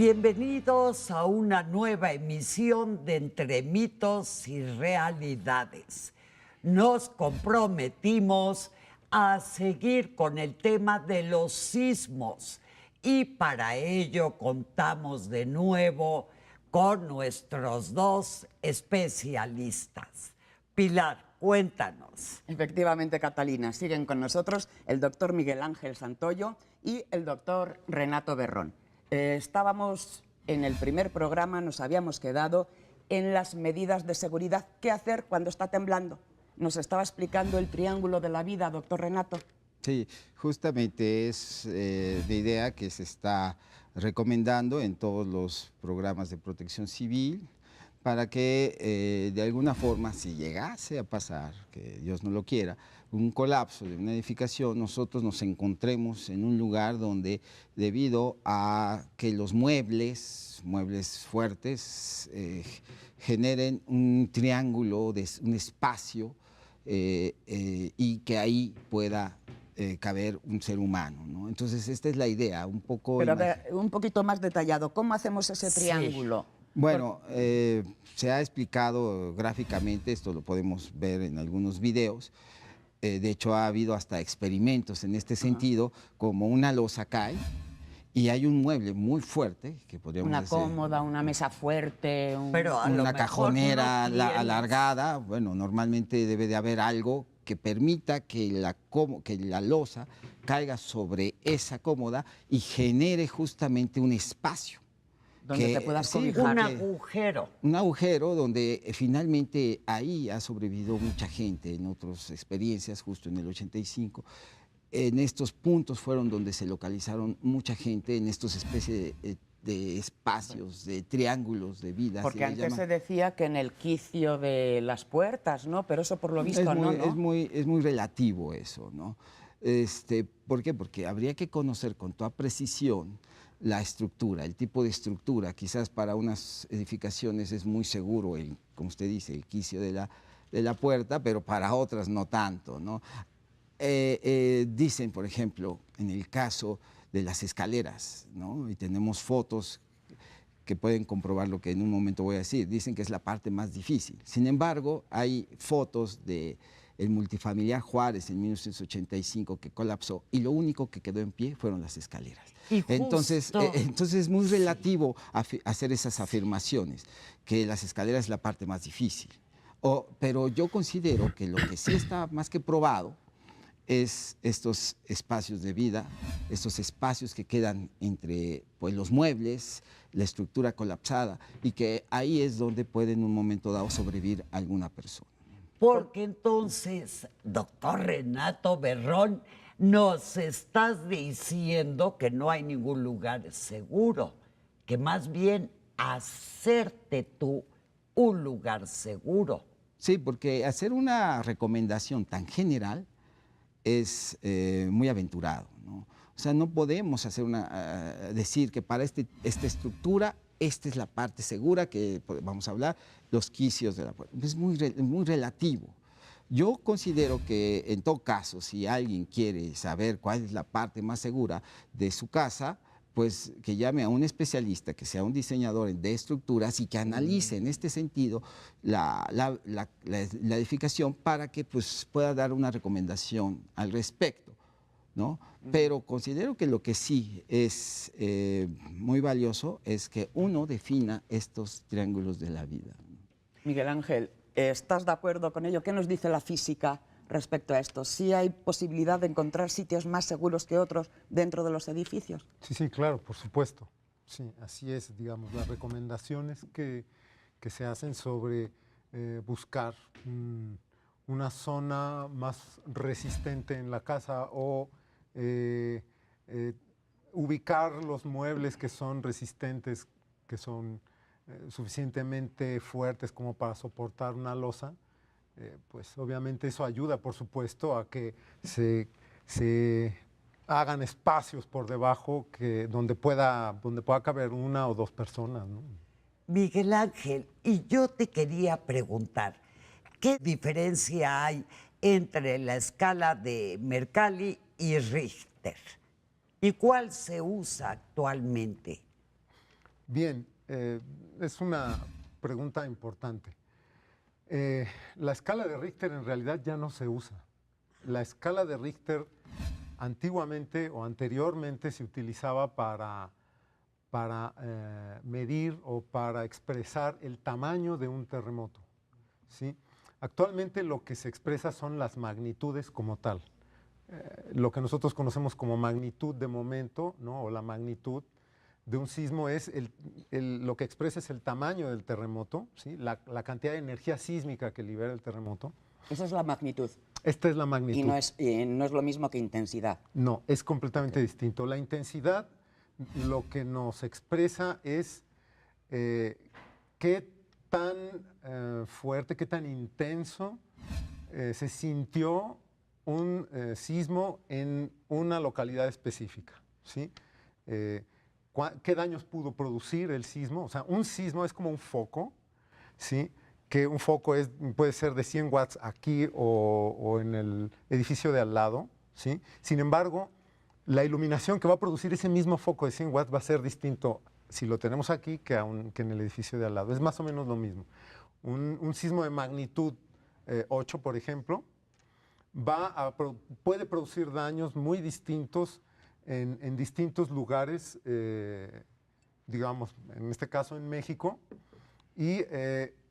Bienvenidos a una nueva emisión de Entre Mitos y Realidades. Nos comprometimos a seguir con el tema de los sismos y para ello contamos de nuevo con nuestros dos especialistas. Pilar, cuéntanos. Efectivamente, Catalina, siguen con nosotros el doctor Miguel Ángel Santoyo y el doctor Renato Berrón. Estábamos en el primer programa, nos habíamos quedado en las medidas de seguridad. ¿Qué hacer cuando está temblando? Nos estaba explicando el triángulo de la vida, doctor Renato. Sí, justamente es de idea que se está recomendando en todos los programas de protección civil para que de alguna forma, si llegase a pasar, que Dios no lo quiera, un colapso de una edificación, nosotros nos encontremos en un lugar donde, debido a que los muebles fuertes, generen un triángulo, un espacio, y que ahí pueda caber un ser humano, ¿no? Entonces, esta es la idea, un poco... Pero a ver, un poquito más detallado, ¿cómo hacemos ese triángulo? Bueno, se ha explicado gráficamente, esto lo podemos ver en algunos videos. De hecho, ha habido hasta experimentos en este sentido, como una losa cae y hay un mueble muy fuerte, que podríamos decir... Una cómoda, una mesa fuerte... Una cajonera alargada. Bueno, normalmente debe de haber algo que permita que la losa caiga sobre esa cómoda y genere justamente un espacio. Donde te puedas cobijar. Un agujero. Un agujero donde finalmente ahí ha sobrevivido mucha gente en otras experiencias, justo en el 85. En estos puntos fueron donde se localizaron mucha gente, en estos especies de espacios, de triángulos de vida. Porque antes se decía que en el quicio de las puertas, ¿no? Pero eso por lo visto no, ¿no? Es muy relativo eso, ¿no? ¿Por qué? Porque habría que conocer con toda precisión la estructura, el tipo de estructura. Quizás para unas edificaciones es muy seguro, como usted dice, el quicio de la puerta, pero para otras no tanto, ¿no? Dicen, por ejemplo, en el caso de las escaleras, ¿no? Y tenemos fotos que pueden comprobar lo que en un momento voy a decir. Dicen que es la parte más difícil. Sin embargo, hay fotos de el multifamiliar Juárez en 1985 que colapsó y lo único que quedó en pie fueron las escaleras. Entonces es muy relativo hacer esas afirmaciones, que las escaleras es la parte más difícil. Pero yo considero que lo que sí está más que probado es estos espacios de vida, estos espacios que quedan entre pues, los muebles, la estructura colapsada, y que ahí es donde puede en un momento dado sobrevivir alguna persona. Porque entonces, doctor Renato Berrón, nos estás diciendo que no hay ningún lugar seguro, que más bien hacerte tú un lugar seguro. Sí, porque hacer una recomendación tan general es muy aventurado, ¿no? O sea, no podemos hacer decir que para esta estructura, esta es la parte segura que vamos a hablar, los quicios de la puerta. Es muy relativo. Yo considero que, en todo caso, si alguien quiere saber cuál es la parte más segura de su casa, pues que llame a un especialista, que sea un diseñador de estructuras y que analice en este sentido la edificación para que pues, pueda dar una recomendación al respecto, ¿no? Pero considero que lo que sí es muy valioso es que uno defina estos triángulos de la vida. Miguel Ángel, ¿estás de acuerdo con ello? ¿Qué nos dice la física respecto a esto? ¿Sí hay posibilidad de encontrar sitios más seguros que otros dentro de los edificios? Sí, claro, por supuesto. Sí, así es, digamos, las recomendaciones que se hacen sobre buscar una zona más resistente en la casa o ubicar los muebles que son resistentes, que son suficientemente fuertes como para soportar una losa. Pues obviamente eso ayuda, por supuesto, a que se hagan espacios por debajo donde pueda caber una o dos personas, ¿no? Miguel Ángel, y yo te quería preguntar, ¿qué diferencia hay entre la escala de Mercalli y Richter? ¿Y cuál se usa actualmente? Bien, es una pregunta importante. La escala de Richter en realidad ya no se usa. La escala de Richter antiguamente o anteriormente se utilizaba para medir o para expresar el tamaño de un terremoto, ¿sí? Actualmente lo que se expresa son las magnitudes como tal. Lo que nosotros conocemos como magnitud de momento, ¿no? O la magnitud de un sismo es lo que expresa es el tamaño del terremoto, ¿sí? La cantidad de energía sísmica que libera el terremoto. Esa es la magnitud. Esta es la magnitud. Y no es lo mismo que intensidad. No, es completamente distinto. La intensidad lo que nos expresa es qué tan fuerte, qué tan intenso se sintió un sismo en una localidad específica, ¿sí? ¿Qué daños pudo producir el sismo? O sea, un sismo es como un foco, ¿sí? Que un foco puede ser de 100 watts aquí o en el edificio de al lado, ¿sí? Sin embargo, la iluminación que va a producir ese mismo foco de 100 watts va a ser distinto si lo tenemos aquí que en el edificio de al lado. Es más o menos lo mismo. Un sismo de magnitud 8, por ejemplo, puede producir daños muy distintos en distintos lugares, digamos, en este caso en México, y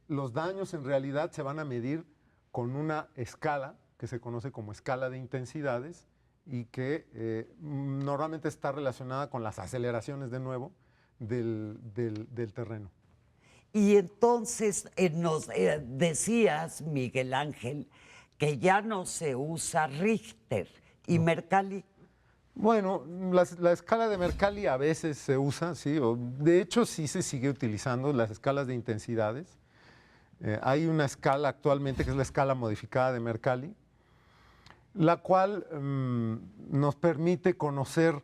los daños en realidad se van a medir con una escala que se conoce como escala de intensidades y que normalmente está relacionada con las aceleraciones de nuevo del terreno. Y entonces nos decías, Miguel Ángel, que ya no se usa Richter y Mercalli. Bueno, la escala de Mercalli a veces se usa, sí, de hecho sí se sigue utilizando las escalas de intensidades. Hay una escala actualmente que es la escala modificada de Mercalli, la cual nos permite conocer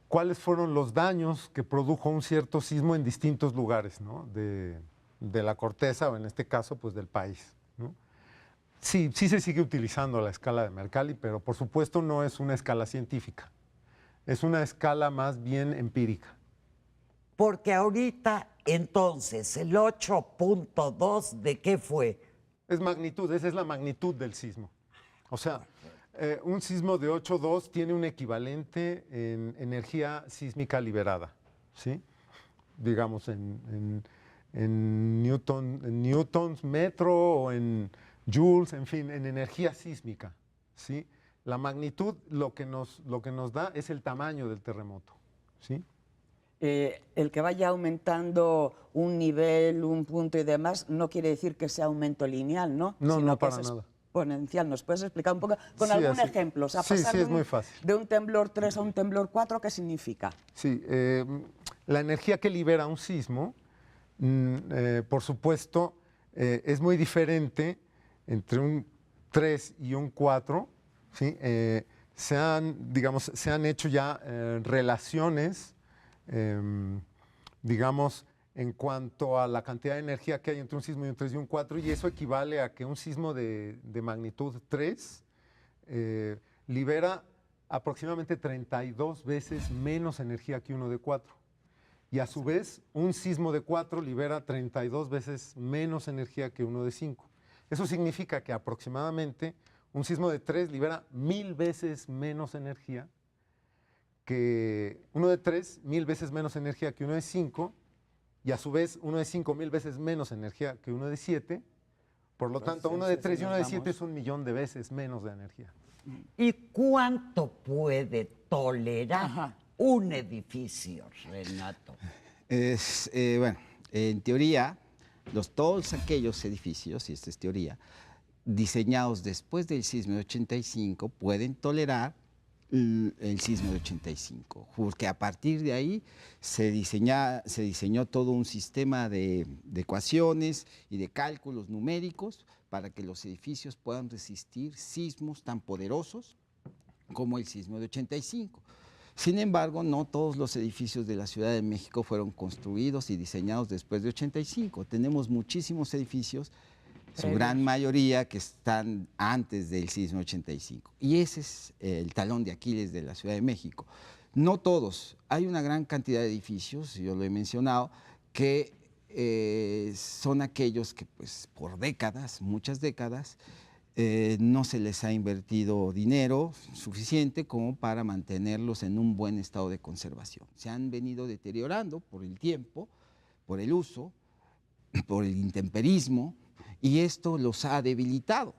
cuáles fueron los daños que produjo un cierto sismo en distintos lugares, ¿no? de la corteza o en este caso pues del país, ¿no? Sí, sí se sigue utilizando la escala de Mercalli, pero por supuesto no es una escala científica, es una escala más bien empírica. Porque ahorita, entonces, el 8.2, ¿de qué fue? Es magnitud, esa es la magnitud del sismo. O sea, un sismo de 8.2 tiene un equivalente en energía sísmica liberada, ¿sí? Digamos en newtons metro o en joules, en fin, en energía sísmica, ¿sí? La magnitud lo que nos da es el tamaño del terremoto, ¿sí? El que vaya aumentando un nivel, un punto y demás, no quiere decir que sea aumento lineal, ¿no? No, sino no, que para es nada. Exponencial. ¿Nos puedes explicar un poco con Sí, algún así. ejemplo? O sea, Sí, pasar sí, de es muy fácil. de un temblor 3 a un temblor 4, ¿qué significa? Sí, la energía que libera un sismo, por supuesto, es muy diferente entre un 3 y un 4, ¿sí? Se han hecho ya relaciones, digamos, en cuanto a la cantidad de energía que hay entre un sismo y un 3 y un 4, y eso equivale a que un sismo de magnitud 3 libera aproximadamente 32 veces menos energía que uno de 4. Y a su vez, un sismo de 4 libera 32 veces menos energía que uno de 5. Eso significa que aproximadamente un sismo de 3 libera 1000 veces menos energía que uno de 3, 1000 veces menos energía que uno de 5, y a su vez uno de 5 1000 veces menos energía que uno de 7. Por lo tanto, uno de 3 y uno de 7 es 1.000.000 de veces menos de energía. ¿Y cuánto puede tolerar un edificio, Renato? Bueno, en teoría, todos aquellos edificios, y esta es teoría, diseñados después del sismo de 85 pueden tolerar el sismo de 85, porque a partir de ahí se diseñó todo un sistema de ecuaciones y de cálculos numéricos para que los edificios puedan resistir sismos tan poderosos como el sismo de 85. Sin embargo, no todos los edificios de la Ciudad de México fueron construidos y diseñados después de 85. Tenemos muchísimos edificios, su gran mayoría que están antes del sismo 85. Y ese es el talón de Aquiles de la Ciudad de México. No todos, hay una gran cantidad de edificios, yo lo he mencionado, que son aquellos que pues por décadas, muchas décadas, no se les ha invertido dinero suficiente como para mantenerlos en un buen estado de conservación. Se han venido deteriorando por el tiempo, por el uso, por el intemperismo, y esto los ha debilitado.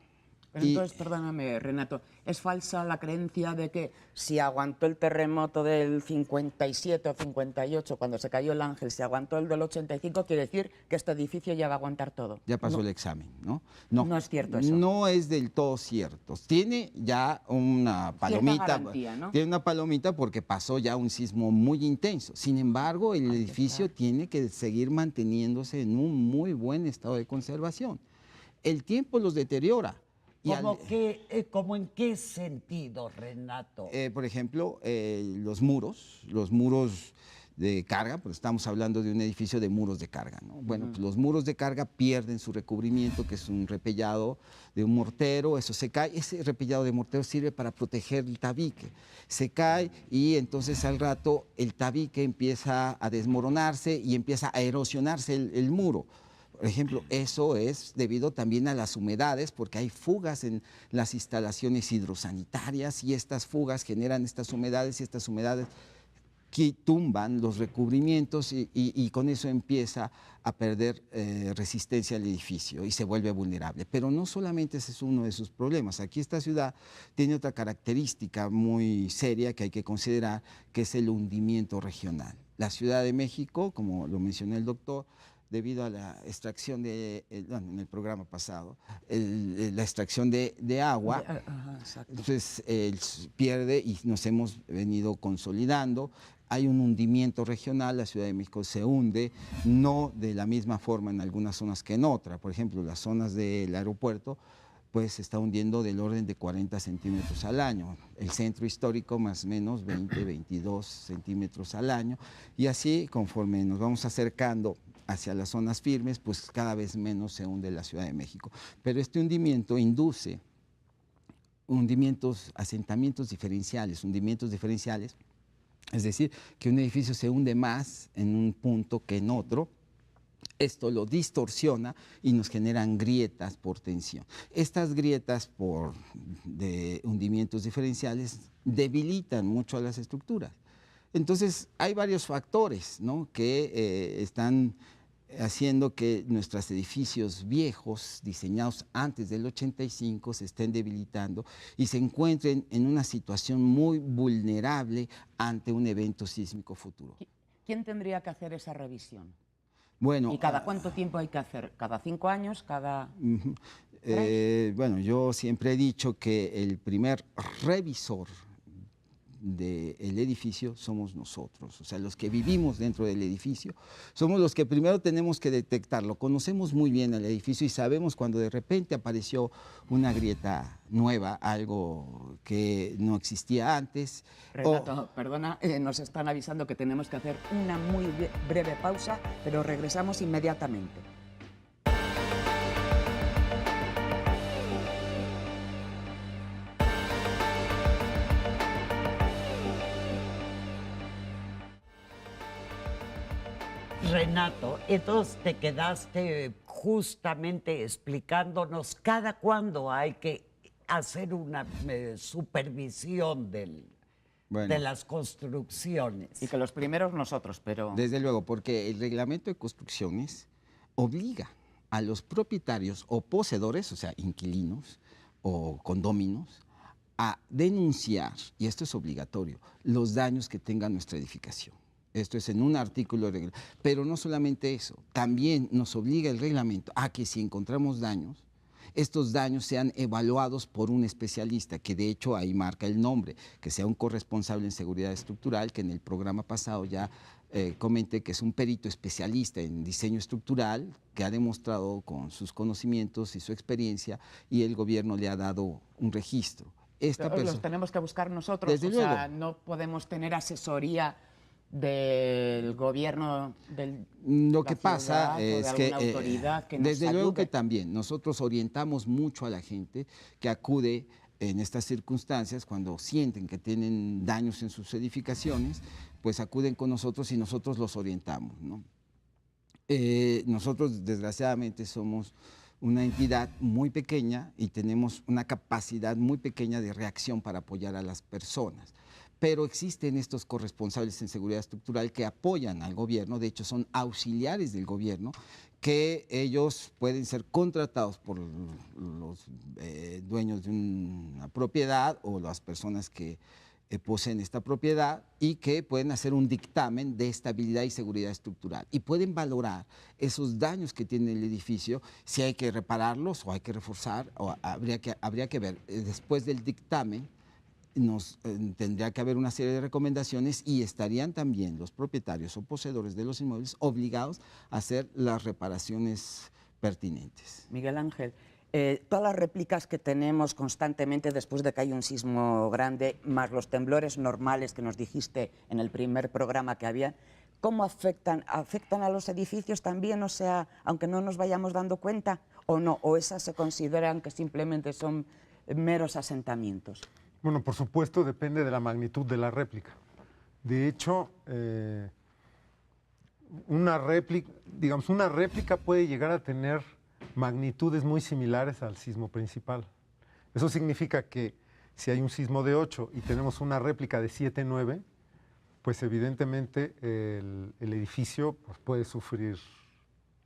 Pero entonces, perdóname, Renato, ¿es falsa la creencia de que si aguantó el terremoto del 57 o 58, cuando se cayó el Ángel, si aguantó el del 85, quiere decir que este edificio ya va a aguantar todo? Ya pasó el examen, ¿no? No es cierto eso. No es del todo cierto. Tiene ya una palomita. Garantía, ¿no? Tiene una palomita porque pasó ya un sismo muy intenso. Sin embargo, el edificio tiene que seguir manteniéndose en un muy buen estado de conservación. El tiempo los deteriora. ¿Cómo en qué sentido, Renato? Por ejemplo, los muros de carga, pues estamos hablando de un edificio de muros de carga, ¿no? Bueno, pues los muros de carga pierden su recubrimiento, que es un repellado de un mortero, eso se cae, ese repellado de mortero sirve para proteger el tabique, se cae y entonces al rato el tabique empieza a desmoronarse y empieza a erosionarse el muro. Por ejemplo, eso es debido también a las humedades, porque hay fugas en las instalaciones hidrosanitarias y estas fugas generan estas humedades y estas humedades que tumban los recubrimientos y con eso empieza a perder resistencia al edificio y se vuelve vulnerable. Pero no solamente ese es uno de sus problemas. Aquí esta ciudad tiene otra característica muy seria que hay que considerar, que es el hundimiento regional. La Ciudad de México, como lo mencionó el doctor, debido a la extracción en el programa pasado, la extracción de agua, entonces pierde y nos hemos venido consolidando. Hay un hundimiento regional, la Ciudad de México se hunde, no de la misma forma en algunas zonas que en otras. Por ejemplo, las zonas del aeropuerto, pues se está hundiendo del orden de 40 centímetros al año. El centro histórico más o menos 20, 22 centímetros al año. Y así, conforme nos vamos acercando hacia las zonas firmes, pues cada vez menos se hunde la Ciudad de México. Pero este hundimiento induce asentamientos diferenciales, es decir, que un edificio se hunde más en un punto que en otro. Esto lo distorsiona y nos generan grietas por tensión. Estas grietas de hundimientos diferenciales debilitan mucho a las estructuras. Entonces, hay varios factores, ¿no?, que están haciendo que nuestros edificios viejos, diseñados antes del 85, se estén debilitando y se encuentren en una situación muy vulnerable ante un evento sísmico futuro. ¿Quién tendría que hacer esa revisión? Bueno, ¿Y cada cuánto tiempo hay que hacer? ¿Cada 5 años? ¿Cada...? Bueno, yo siempre he dicho que el primer revisor del edificio somos nosotros, o sea, los que vivimos dentro del edificio, somos los que primero tenemos que detectarlo. Conocemos muy bien el edificio y sabemos cuando de repente apareció una grieta nueva, algo que no existía antes. Renato, perdona, nos están avisando que tenemos que hacer una muy breve pausa, pero regresamos inmediatamente. Renato, entonces te quedaste justamente explicándonos cada cuándo hay que hacer una supervisión de las construcciones. Y que los primeros nosotros, pero... Desde luego, porque el reglamento de construcciones obliga a los propietarios o poseedores, o sea, inquilinos o condóminos, a denunciar, y esto es obligatorio, los daños que tenga nuestra edificación. Esto es en un artículo de reglamento. Pero no solamente eso, también nos obliga el reglamento a que si encontramos daños, estos daños sean evaluados por un especialista, que de hecho ahí marca el nombre, que sea un corresponsable en seguridad estructural, que en el programa pasado ya comenté que es un perito especialista en diseño estructural, que ha demostrado con sus conocimientos y su experiencia, y el gobierno le ha dado un registro. Los tenemos que buscar nosotros, desde luego. Sea, no podemos tener asesoría del gobierno del Lo que pasa es que, autoridad que nos desde luego ayude. que también nosotros orientamos mucho a la gente que acude en estas circunstancias, cuando sienten que tienen daños en sus edificaciones, pues acuden con nosotros y nosotros los orientamos, ¿no? Nosotros, desgraciadamente, somos una entidad muy pequeña y tenemos una capacidad muy pequeña de reacción para apoyar a las personas. Pero existen estos corresponsables en seguridad estructural que apoyan al gobierno, de hecho son auxiliares del gobierno, que ellos pueden ser contratados por los dueños de una propiedad o las personas que poseen esta propiedad y que pueden hacer un dictamen de estabilidad y seguridad estructural y pueden valorar esos daños que tiene el edificio, si hay que repararlos o hay que reforzar, o habría que ver después del dictamen. Tendría que haber una serie de recomendaciones y estarían también los propietarios o poseedores de los inmuebles obligados a hacer las reparaciones pertinentes. Miguel Ángel, todas las réplicas que tenemos constantemente después de que hay un sismo grande, más los temblores normales que nos dijiste en el primer programa que había, ¿cómo afectan? ¿Afectan a los edificios también? O sea, aunque no nos vayamos dando cuenta, ¿o no? ¿O esas se consideran que simplemente son meros asentamientos? Bueno, por supuesto, depende de la magnitud de la réplica. De hecho, una réplica puede llegar a tener magnitudes muy similares al sismo principal. Eso significa que si hay un sismo de 8 y tenemos una réplica de 7-9, pues evidentemente el edificio pues, puede sufrir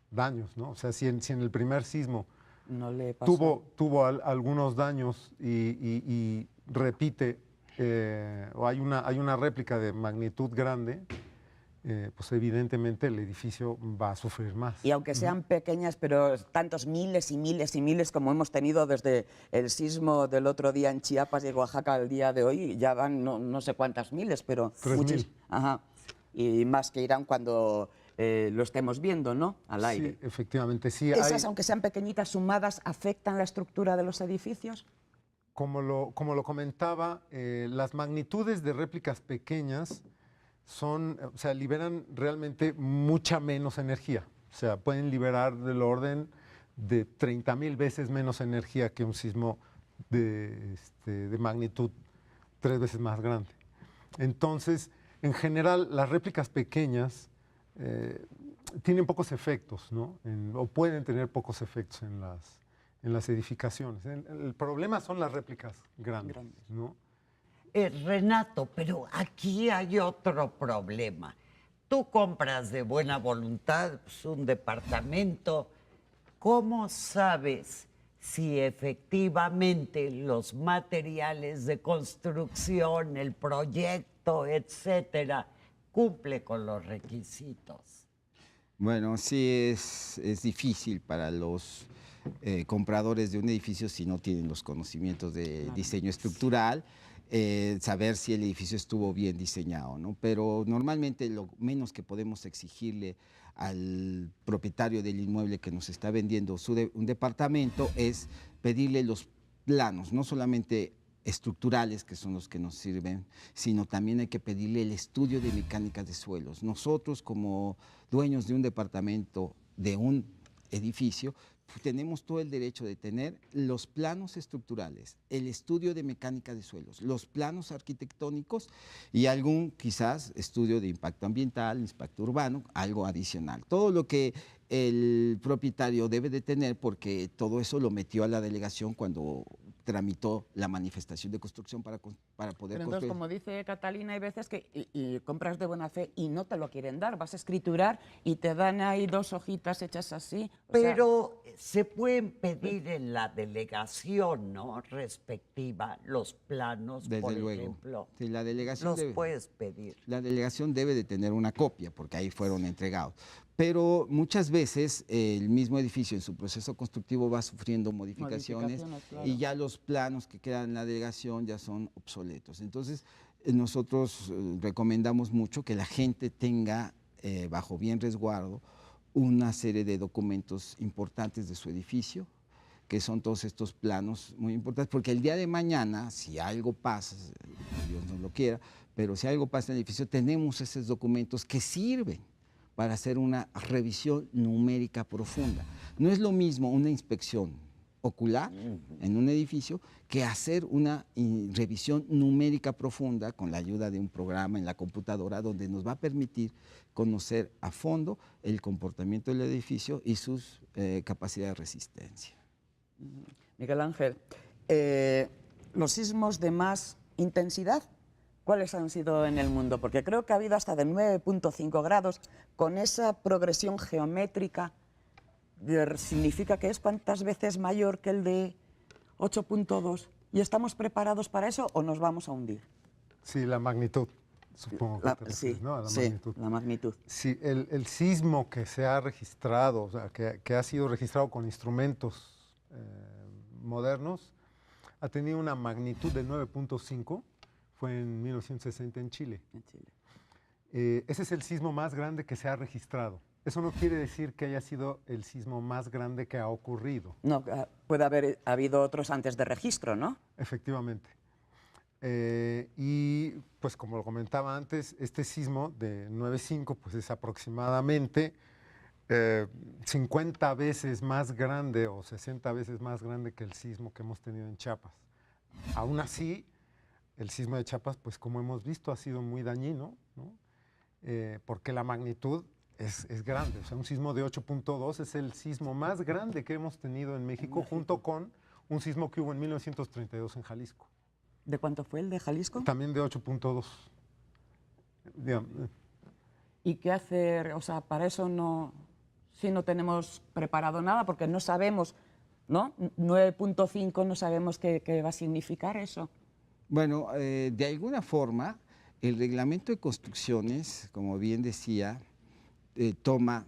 daños, ¿no? O sea, si en el primer sismo no le pasó. tuvo algunos daños y repite, o hay una réplica de magnitud grande, pues evidentemente el edificio va a sufrir más. Y aunque sean pequeñas, pero tantos miles y miles y miles como hemos tenido desde el sismo del otro día en Chiapas y Oaxaca al día de hoy, ya van no sé cuántas miles, pero 3000. Ajá. Y más que irán cuando lo estemos viendo, ¿no? Al aire. Sí, efectivamente, sí. ¿Esas, aunque sean pequeñitas, sumadas, afectan la estructura de los edificios? Como lo comentaba, las magnitudes de réplicas pequeñas liberan realmente mucha menos energía. O sea, pueden liberar del orden de 30,000 veces menos energía que un sismo de magnitud 3 veces más grande. Entonces, en general, las réplicas pequeñas tienen pocos efectos, ¿no? O pueden tener pocos efectos en las edificaciones. El problema son las réplicas grandes, ¿no? Renato, pero aquí hay otro problema. Tú compras de buena voluntad pues, un departamento. ¿Cómo sabes si efectivamente los materiales de construcción, el proyecto, etcétera, cumple con los requisitos? Bueno, sí es difícil para los compradores de un edificio si no tienen los conocimientos de diseño estructural, saber si el edificio estuvo bien diseñado, ¿no? Pero normalmente lo menos que podemos exigirle al propietario del inmueble que nos está vendiendo un departamento es pedirle los planos, no solamente estructurales, que son los que nos sirven, sino también hay que pedirle el estudio de mecánica de suelos. Nosotros, como dueños de un departamento, de un edificio, tenemos todo el derecho de tener los planos estructurales, el estudio de mecánica de suelos, los planos arquitectónicos y algún quizás estudio de impacto ambiental, impacto urbano, algo adicional. Todo lo que el propietario debe de tener, porque todo eso lo metió a la delegación cuando tramitó la manifestación de construcción para poder Pero entonces, construir. como dice Catalina, hay veces que y compras de buena fe y no te lo quieren dar, vas a escriturar y te dan ahí 2 hojitas hechas así. Pero se pueden pedir en la delegación, ¿no? Respectiva, los planos, Desde por luego. ejemplo. Sí, la delegación Los debe- puedes pedir. La delegación debe de tener una copia, porque ahí fueron entregados. Pero muchas veces el mismo edificio en su proceso constructivo va sufriendo modificaciones Claro. y ya los planos que quedan en la delegación ya son obsoletos. Entonces, nosotros recomendamos mucho que la gente tenga bajo bien resguardo una serie de documentos importantes de su edificio, que son todos estos planos muy importantes, porque el día de mañana, si algo pasa, Dios no lo quiera, pero si algo pasa en el edificio, tenemos esos documentos que sirven para hacer una revisión numérica profunda. No es lo mismo una inspección ocular en un edificio que hacer una revisión numérica profunda con la ayuda de un programa en la computadora donde nos va a permitir conocer a fondo el comportamiento del edificio y sus capacidades de resistencia. Miguel Ángel, los sismos de más intensidad, ¿cuáles han sido en el mundo? Porque creo que ha habido hasta de 9.5 grados. Con esa progresión geométrica, ¿significa que es cuántas veces mayor que el de 8.2? ¿Y estamos preparados para eso o nos vamos a hundir? Sí, la magnitud, supongo que te refieres, Sí, ¿no? A la sí, magnitud. la magnitud. Sí, el sismo que se ha registrado, o sea, que ha sido registrado con instrumentos modernos, ha tenido una magnitud de 9.5, fue en 1960 en Chile. En Chile. Ese es el sismo más grande que se ha registrado. Eso no quiere decir que haya sido el sismo más grande que ha ocurrido. No, puede haber habido otros antes de registro, ¿no? Efectivamente. Y pues como lo comentaba antes, este sismo de 9.5 pues es aproximadamente 50 veces más grande o 60 veces más grande que el sismo que hemos tenido en Chiapas. Aún así, el sismo de Chiapas, pues como hemos visto, ha sido muy dañino, ¿no? Porque la magnitud es grande. O sea, un sismo de 8.2 es el sismo más grande que hemos tenido en México, junto con un sismo que hubo en 1932 en Jalisco. ¿De cuánto fue el de Jalisco? También de 8.2. ¿Y qué hacer? O sea, para eso no, si no tenemos preparado nada, porque no sabemos, ¿no? 9.5 no sabemos qué va a significar eso. Bueno, de alguna forma, el reglamento de construcciones, como bien decía, toma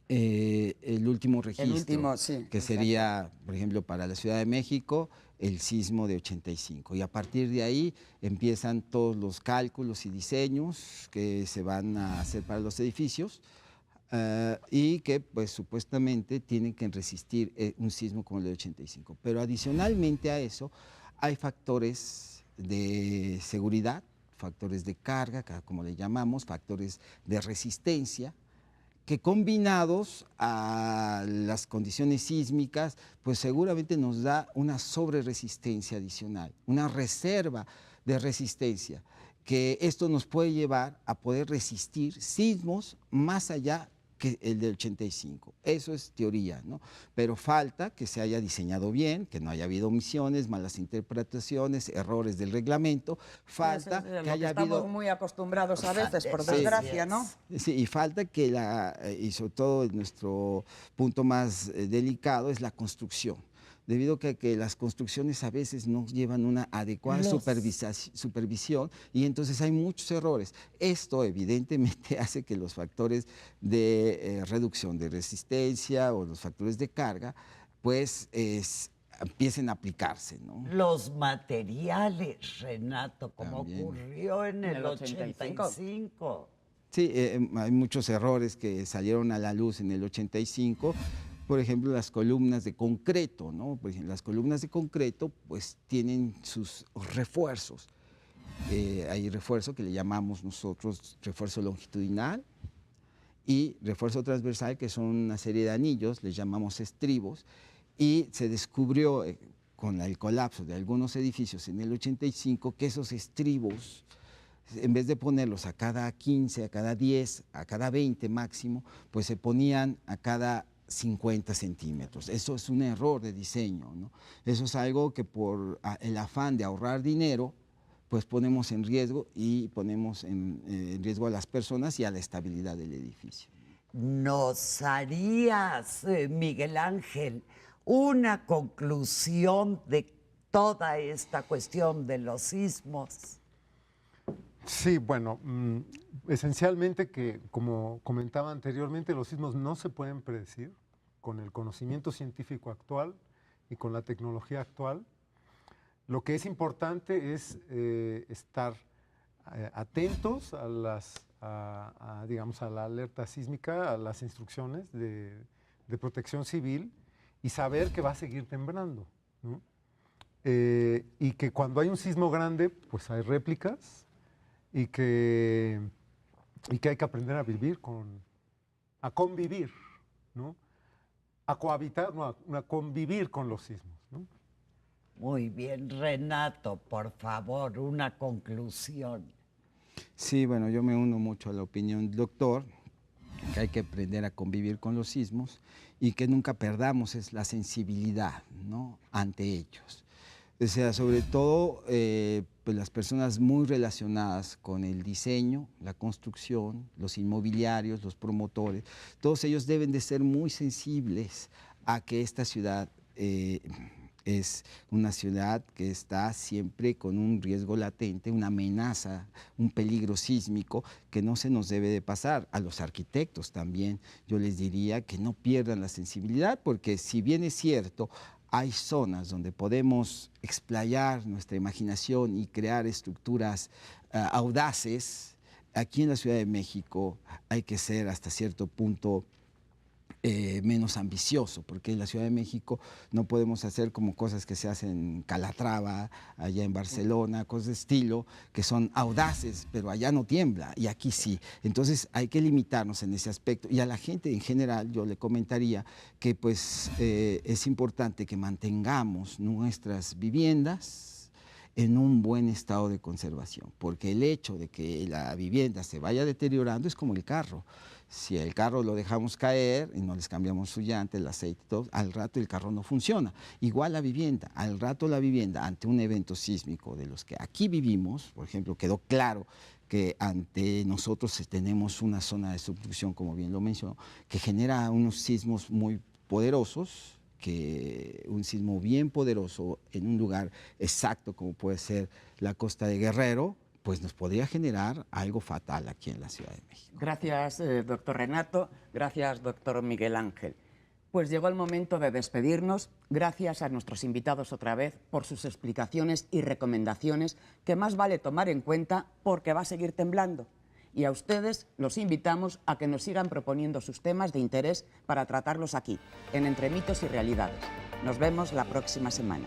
el último registro, sí, que sería, por ejemplo, para la Ciudad de México, el sismo de 85. Y a partir de ahí empiezan todos los cálculos y diseños que se van a hacer para los edificios y que, pues, supuestamente tienen que resistir un sismo como el de 85. Pero adicionalmente a eso, hay factores de seguridad, factores de carga, como le llamamos, factores de resistencia, que combinados a las condiciones sísmicas, pues seguramente nos da una sobreresistencia adicional, una reserva de resistencia, que esto nos puede llevar a poder resistir sismos más allá que el del 85. Eso es teoría, ¿no? Pero falta que se haya diseñado bien, que no haya habido omisiones, malas interpretaciones, errores del reglamento. Falta que haya habido... Estamos muy acostumbrados a veces, por desgracia, ¿no? Sí, y falta que y sobre todo nuestro punto más delicado es la construcción. Debido a que las construcciones a veces no llevan una adecuada supervisión y entonces hay muchos errores. Esto evidentemente hace que los factores de reducción de resistencia o los factores de carga pues empiecen a aplicarse, ¿no? Los materiales, Renato, como También. ocurrió en el 85. 85. Sí, hay muchos errores que salieron a la luz en el 85. Por ejemplo, las columnas de concreto, ¿no? Por ejemplo, las columnas de concreto pues tienen sus refuerzos. Hay refuerzo que le llamamos nosotros refuerzo longitudinal y refuerzo transversal, que son una serie de anillos, les llamamos estribos, y se descubrió con el colapso de algunos edificios en el 85 que esos estribos, en vez de ponerlos a cada 15, a cada 10, a cada 20 máximo, pues se ponían a cada 50 centímetros. Eso es un error de diseño, ¿no? Eso es algo que por el afán de ahorrar dinero, pues ponemos en riesgo y ponemos en riesgo a las personas y a la estabilidad del edificio. ¿Nos harías, Miguel Ángel, una conclusión de toda esta cuestión de los sismos? Sí, bueno, esencialmente que, como comentaba anteriormente, los sismos no se pueden predecir con el conocimiento científico actual y con la tecnología actual. Lo que es importante es estar atentos a digamos, a la alerta sísmica, a las instrucciones de protección civil y saber que va a seguir temblando, ¿no? Y que cuando hay un sismo grande, pues hay réplicas, y que hay que aprender a vivir a convivir, ¿no? a cohabitar, no, a convivir con los sismos, ¿no? Muy bien, Renato, por favor, una conclusión. Sí, bueno, yo me uno mucho a la opinión del doctor, que hay que aprender a convivir con los sismos y que nunca perdamos la sensibilidad, ¿no?, ante ellos. O sea, sobre todo pues las personas muy relacionadas con el diseño, la construcción, los inmobiliarios, los promotores, todos ellos deben de ser muy sensibles a que esta ciudad es una ciudad que está siempre con un riesgo latente, una amenaza, un peligro sísmico que no se nos debe de pasar. A los arquitectos también yo les diría que no pierdan la sensibilidad, porque si bien es cierto, hay zonas donde podemos explayar nuestra imaginación y crear estructuras audaces. Aquí en la Ciudad de México hay que ser hasta cierto punto menos ambicioso, porque en la Ciudad de México no podemos hacer como cosas que se hacen en Calatrava, allá en Barcelona, cosas de estilo, que son audaces, pero allá no tiembla y aquí sí. Entonces hay que limitarnos en ese aspecto. Y a la gente en general yo le comentaría que pues es importante que mantengamos nuestras viviendas en un buen estado de conservación, porque el hecho de que la vivienda se vaya deteriorando es como el carro. Si el carro lo dejamos caer y no les cambiamos su llanta, el aceite, todo, al rato el carro no funciona. Igual la vivienda, al rato la vivienda ante un evento sísmico de los que aquí vivimos, por ejemplo, quedó claro que ante nosotros tenemos una zona de subducción, como bien lo mencionó, que genera unos sismos muy poderosos, que un sismo bien poderoso en un lugar exacto como puede ser la costa de Guerrero, pues nos podría generar algo fatal aquí en la Ciudad de México. Gracias, doctor Renato. Gracias, doctor Miguel Ángel. Pues llegó el momento de despedirnos. Gracias a nuestros invitados otra vez por sus explicaciones y recomendaciones que más vale tomar en cuenta porque va a seguir temblando. Y a ustedes los invitamos a que nos sigan proponiendo sus temas de interés para tratarlos aquí, en Entre Mitos y Realidades. Nos vemos la próxima semana.